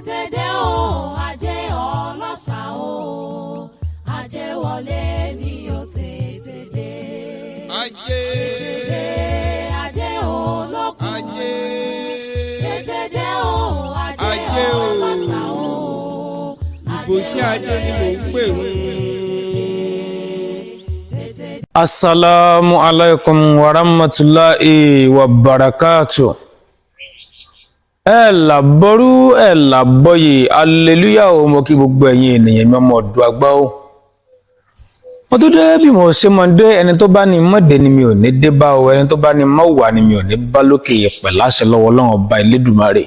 tètè dé o ajé ọlọ́ṣà o ajé wọlé mi ò tètè dé. Ajé ajé olókun ajé tètè dé o ajé ọlọ́ṣà o. ìbòsí ajé ni mò ń pè ń. Assalamu alaikum wa rahmatullahi wa barakatuh. Ẹ làbọ́rú ẹ làbọ́yè aleluya o mo kí gbogbo ẹ̀yin ènìyàn mi ọmọ ọ̀dọ́ àgbà o. Mo tún dé bí mo ṣe mọ̀ dé ẹni tó bá ní mọ̀dé ni mi ò ní dé bá o ẹni tó bá ní mọ̀wà ni mi ò ní bá lókè yẹ̀pẹ̀ láṣẹ lọ́wọ́ Ọlọ́run ọba Elédùmarè.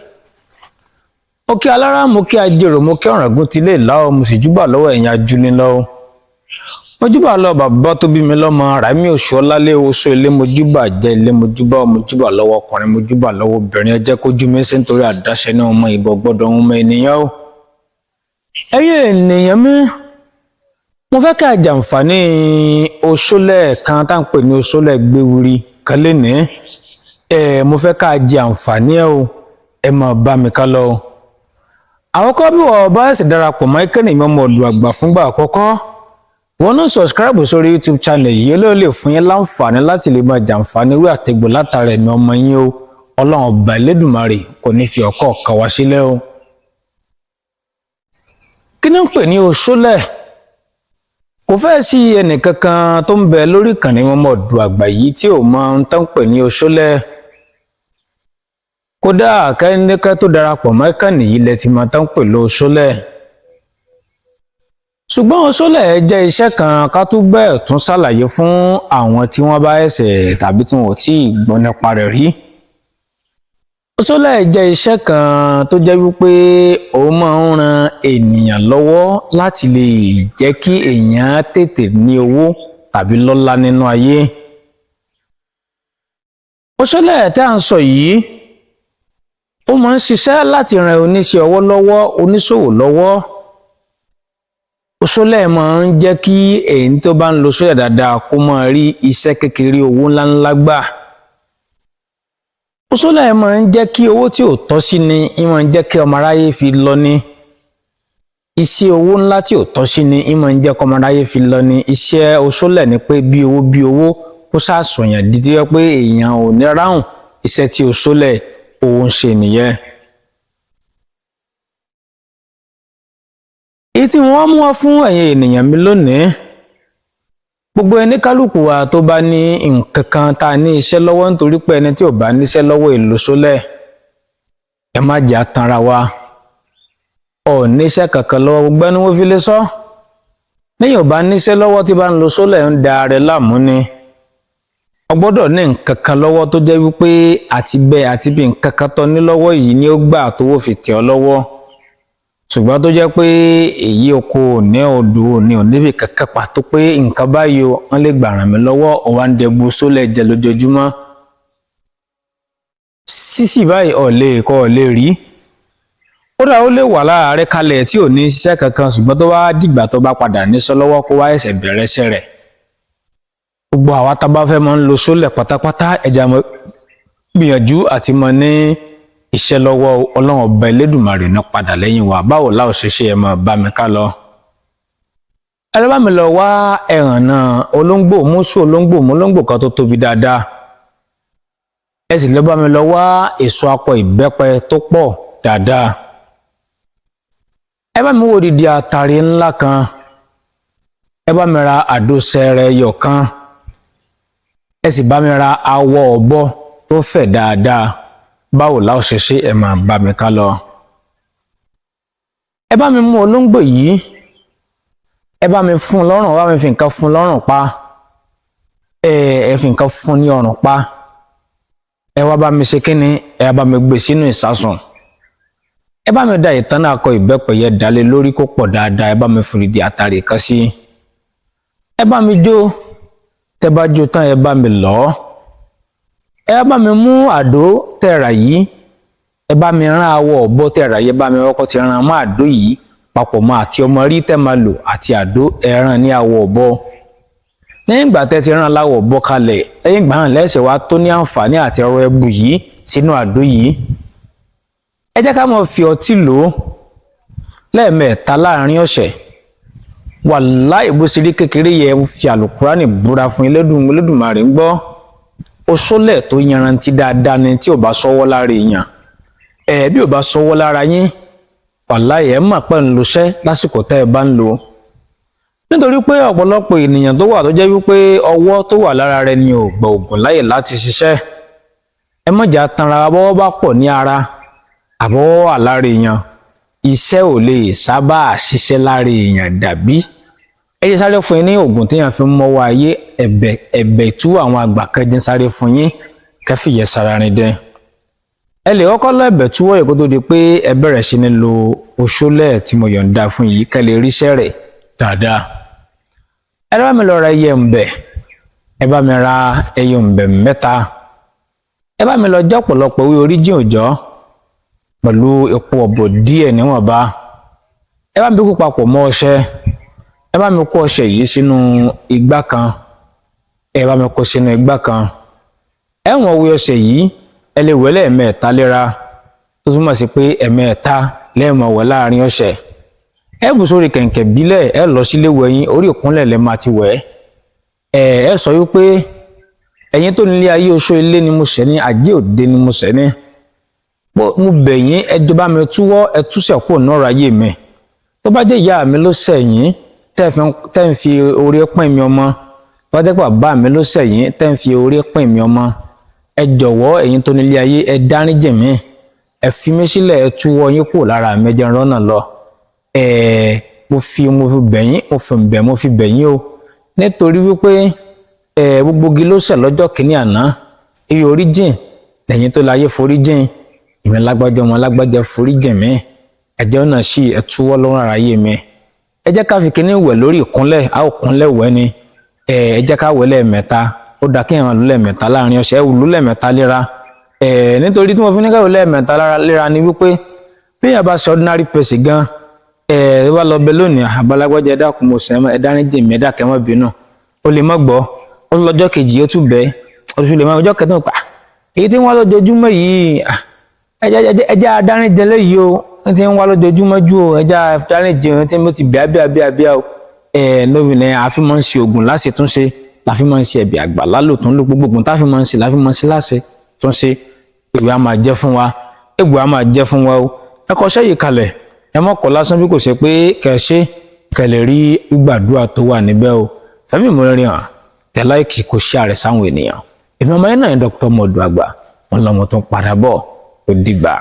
Mo kí alára mo kí ajérò mo kí ọ̀ràngún tilé ìlà mo sì júbà lọ́wọ́ ẹ̀yin ajúni lọ́wọ́. Mojúbà lọ bàbá tó bí mi lọ́mọ Ràmí Òṣùọlálé oṣù ilé mojúbà jẹ́ ilé mojúbà lọ́wọ́ ọkùnrin mojúbà lọ́wọ́ obìnrin ẹ jẹ́ kójú mi sí nítorí àdáṣe náà ọmọ ìbọn gbọ́dọ̀ ọmọ ènìyàn o. Ẹ̀yin ènìyàn mi mo fẹ́ ká jàǹfààní oṣólẹ̀ kan tá à ń pè ní oṣólẹ̀ gbéwuri kan lénìí mo fẹ́ ká jẹ àǹfààní ẹ o ẹ máa bá mi ká lọ. Àkọ́kọ́ bí wọ́n bá ṣe darapọ̀ mọ́ ìkànnì mi ọmọ ọ̀dọ́ àgbà fúngbà àkọ́kọ́ wọn náà subscribe sórí YouTube channel yìí ló lè fún yín láǹfààní láti lè máa jàǹfààní wí àtẹ̀gbò látara ẹ̀mí ọmọ yín o Ọlọ́run ọba Elédùmarè kò ní fi ọkọ̀ kà wá sílẹ̀ o. Kí ni ń pè ní oṣólẹ̀? Kò fẹ́ sí ẹnìkankan tó ń bẹ lórí ìkànnì ọmọ ọ̀dọ́ àgbà yìí tí ò mọ ohun tó ń pè ní oṣólẹ̀. Kódà kẹ́ńdẹ́kẹ́ tó darapọ̀ mọ́ ìkànnì yìí lẹ ti máa tó ń pè ní oṣólẹ̀. Ṣùgbọ́n oṣólẹ̀ jẹ́ iṣẹ́ kan ká tún bẹ́ẹ̀ tún ṣàlàyé fún àwọn tí wọ́n bá ẹ̀sẹ̀ tàbí tí wọ́n ò tí ì gbọ́ nípa rẹ̀ rí. Oṣólẹ̀ jẹ́ iṣẹ́ kan tó jẹ́ wípé ó máa ń ran ènìyàn lọ́wọ́ láti lè jẹ́ kí èèyàn tètè ní owó tàbí lọ́lá nínú ayé. Oṣólẹ̀ tí à ń sọ yìí ó máa ń ṣiṣẹ́ láti ran oníṣẹ́ ọwọ́ lọ́wọ́, oníṣòwò lọ́wọ́. Oṣólẹ̀ máa ń jẹ́ kí èyí tó bá ń lo oṣólẹ̀ dáadáa kó máa rí iṣẹ́ kékeré owó ńláńlá gbà. Oṣólẹ̀ máa ń jẹ́ kí owó tí ò tọ́ sí ni máa ń jẹ́ kí ọmọ aráyé fi lọ ní. Iṣẹ́ owó ńlá tí ò tọ́ sí ni máa ń jẹ́ kí ọmọ aráyé fi lọ ní. Iṣẹ́ oṣólẹ̀ ni pé bí owó kó ṣàṣọyàn di tí wọ́n pé èèyàn ò ní ráhùn iṣẹ́ tí oṣólẹ̀ òun ṣe nìyẹn. Èyí tí wọ́n mú wá fún ẹ̀yin ènìyàn mi lónìí gbogbo ẹni kálukú wa tó bá ní nǹkan kan tá a ní iṣẹ́ lọ́wọ́ nítorí pé ẹni tí ò bá níṣẹ́ lọ́wọ́ èlò sólẹ̀ ẹ má jẹ́ àtanra wa ọ̀ níṣẹ́ kankan lọ́wọ́ gbogbo ẹni wọ́n fi lè sọ lẹ́yìn ò bá níṣẹ́ lọ́wọ́ tí bá ń lo sólẹ̀ ń da rẹ̀ láàmú ni o gbọ́dọ̀ ní nǹkan kan lọ́wọ́ tó jẹ́ wípé àti bẹ́ẹ̀ àti bí nǹkan kan tó ní lọ́wọ́ yìí ni ó gbà tó wò fi tẹ̀ ọ́ lọ́wọ́ ṣùgbọ́n tó jẹ́ pé èyí oko ní odò ní oníbì kankan pàtó pé nǹkan báyìí wọ́n lè gbà ràn mí lọ́wọ́ ọ̀wá ń dẹbu sólẹ̀ jẹ lójoojúmọ́ sísì báyìí ọ̀lẹ́ rí kódà ó lè wà lára rẹ kalẹ̀ tí ò ní ṣiṣẹ́ kankan ṣùgbọ́n tó bá dìgbà tó bá padà níṣẹ́ lọ́wọ́ kó wá ẹsẹ̀ bẹ̀rẹ̀ iṣẹ́ rẹ̀ gbogbo àwa tá bá fẹ́ máa ń lo sólẹ̀ pátápátá ẹja mọ́ gbìyànjú àti mọ́ ní iṣẹ́ lọ́wọ́ Ọlọ́run ọba Elédùmarè náà padà lẹ́yìn wa báwo láò ṣe ṣe ẹ máa bá mi ká lọ. Ẹ lọ bá mi lọ wá ẹ̀ràn náà olóńgbò mọ́sù olóńgbò kan tó tóbi dáadáa ẹ sì lọ bá mi lọ wá èso akọ ìbẹ́pẹ tó pọ̀ dáadáa ẹ bá mi wo odidi àtàrí ńlá kan ẹ bá mi ra àdó sẹrẹ ẹyọ kan ẹ sì bá mi ra awọ ọ̀bọ tó fẹ̀ dáadáa báwo la ó ṣe ṣe ẹ máa bá mi ká lọ. Ẹ bá mi mú olóńgbò yìí ẹ bá mi fún lọ́rùn bá mi fi nǹkan fún lọ́rùn pa ẹ fi nǹkan fún ní ọrùn pa ẹ wá bá mi ṣe kíni ẹ bá mi gbé sínú ìsásùn ẹ bá mi da ìtànná akọ ìbẹ́pẹ yẹ dálé lórí kó pọ̀ dáadáa ẹ bá mi fi di àtàrí kan sí ẹ bá mi jó tẹ bá jó tán ẹ bá mi lọ̀ ẹ bá mi mú àdó tẹ̀rà yìí ẹ bá mi rán awọ ọ̀bọ tẹ̀rà yìí ẹ bá mi kọ́kọ́ ti rán mọ́ àdó yìí papọ̀ mọ́ àti ọmọ rí tẹ́ máa lò àti àdó ẹ rán ní awọ ọ̀bọ lẹ́yìn ìgbà tẹ́ ti rán láwọ ọ̀bọ kalẹ̀ lẹ́yìn ìgbà hàn lẹ́sẹ̀ wá tó ní àǹfààní àti ọrọ̀ ẹbù yìí sínú àdó yìí ẹ jẹ́ ká máa fi ọtí lò ó lẹ́ẹ̀mẹ́ta láàrin ọ̀sẹ̀ wàláì bó ṣe rí kékeré yẹ fi àlùkùránì búra fún Elédùmarè ń gbọ́ oṣólẹ̀ tó yanrantí dáadáa ni tí ò bá sọ́wọ́ lára èèyàn bí ò bá sọ́wọ́ lára yín wàláì ẹ̀ mà pẹ́ ń lo iṣẹ́ lásìkò tẹ́ ẹ bá ń lò nítorí pé ọ̀pọ̀lọpọ̀ ènìyàn tó wà tó jẹ́ wípé ọwọ́ tó wà lára rẹ̀ ni ò gba òògùn láyè láti ṣiṣẹ́ ẹ mọ̀jà tanra bọ́wọ́ bá pọ̀ ní ara àbọ̀wọ́ wà lára èèyàn iṣẹ́ ò lè sábà ṣiṣẹ́ lára èèyàn dàbí ẹ jẹ́ sáré fún yín ní oògùn téèyàn fi ń mọ́wọ́ ayé ẹ̀bẹ̀ tú àwọn àgbà kẹjẹ sáré fún yín kẹfìyẹ sára rìn dẹ ẹ lè kọ́kọ́ lọ ẹ̀bẹ̀ túwọ́ yìí kó tó di pé ẹ bẹ̀rẹ̀ sí ní lo oṣólẹ̀ tí mo yọ̀ǹda fún yìí kẹ́ lè ríṣẹ́ rẹ̀ dáadáa ẹ bá mi lọ ra ẹyẹ ǹbẹ̀ ẹ bá mi ra ẹyẹ ǹbẹ̀ 3 ẹ bá mi lọ já ọ̀pọ̀lọpọ̀ ewé oríjìn òòjọ́ pẹ̀lú epo ọ̀bọ̀ díẹ̀ níwọ̀nba ẹ bá mi kó papọ̀ mọ́ ọṣẹ ẹ bá mi kó ọṣẹ yìí sínú igbá kan ẹ bá mi kó sínú igbá kan ẹ wọ́n wé ọṣẹ yìí ẹ lè wẹ̀ lẹ́ẹ̀mẹ́ta léra tó túmọ̀ sí pé ẹ̀mẹ́ta lẹ́ẹ̀mọ̀ wẹ̀ láàrin ọ̀sẹ̀ ẹ bù sórí kẹ̀ǹkẹ̀ bílẹ̀ ẹ lọ sílé wẹ̀yìn orí ìkúnlẹ̀ lẹ́ máa ti wẹ̀ ẹ sọ wípé ẹ̀yin tó nílé ayé oṣó ilé ni mo ṣẹ̀ ní ajé òde ni mo ṣẹ̀ ní mo bẹ̀ yín ẹ jọ̀ọ́ bá mi túwọ́ ẹ túṣẹ̀ kúrò nọ́ọ̀rọ̀ ayé mi tó bá jẹ́ ìyá mi ló ṣẹ̀ yín tẹ́ ń fi orí pín mi ọmọ tó bá jẹ́ bàbá mi ló ṣẹ̀ yín tẹ́ ń fi orí pín mi ọmọ ẹ jọ̀wọ́ ẹ̀yin tó nílé ayé ẹ dáríjì mí ẹ fi mí sílẹ̀ ẹ túwọ́ yín kúrò lára mi jẹ́ rọ́nà lọ mo fi bẹ̀ yín mo fi bẹ̀ yín o nítorí wípé gbogbo igi ló ṣẹ̀ lọ́jọ́ kìíní àná iye oríjìn lẹ́yìn tó láyé foríjìn ìmọ̀ lágbájá ọmọ lágbájá foríjìn mi ẹ̀jẹ̀ náà sì ẹ túwọ́ lọ́rùn ara yé mi ẹ jẹ́ ká fi kíní wẹ̀ lórí ìkúnlẹ̀ a ó kúnlẹ̀ wẹ̀ ni ẹ jẹ́ ká wẹ̀ lẹ́ẹ̀mẹ́ta ó dá kéèyàn lò lẹ́ẹ̀mẹ́ta láàrin ọ̀sẹ̀ ẹ wù lò lẹ́ẹ̀mẹ́ta léra nítorí tí mo fi ní ká wò lẹ́ẹ̀mẹ́ta léra ni wípé bí èèyàn bá ṣe ordinary person gan ẹ wá lọ bẹ lónìí àbálágbájá ẹ dákun mo sẹ́mọ́ ẹ dáríjì mi ẹ dákẹ́ mọ́ bínú ó lè mọ́ gbọ́ ó lọ́jọ́ kejì ó tún bẹ́ oṣù lè máa ọjọ́ kẹtàn pa èyí tí wọ́n lójoojúmọ́ yìí ẹjẹ́ adáríjẹ lẹ́yìí o tí ń wá lójoojúmọ́ jù o ẹjẹ́ adáríjẹ o tí mo ti bíà o lóbìnrin àfi máa ń ṣe oògùn láṣẹ tún ṣe láfi máa ń ṣe ẹ̀bì àgbà lálòtún ló gbogbo oògùn táfi máa ń ṣe láfi máa ń ṣe láṣẹ tún ṣe ìwé a máa jẹ́ fún wa egbò a máa jẹ́ fún wa o ẹ kọṣẹ́ yìí kalẹ̀ ẹ mọ́kọ̀ lásán bí kò ṣe pé kẹ̀ṣẹ́ kẹlẹ̀ rí gbàdúrà tó wà níbẹ̀ o Fẹ́mi Ìmúrẹ́rìn hàn tẹ láìkì kò ṣe àrẹ sáwọn ènìyàn èmi ọmọ yẹn náà ní Dr. Ọmọ Ọ̀dọ̀ Àgbà wọn lọmọ tó ń padà bọ̀ ó dìgbà.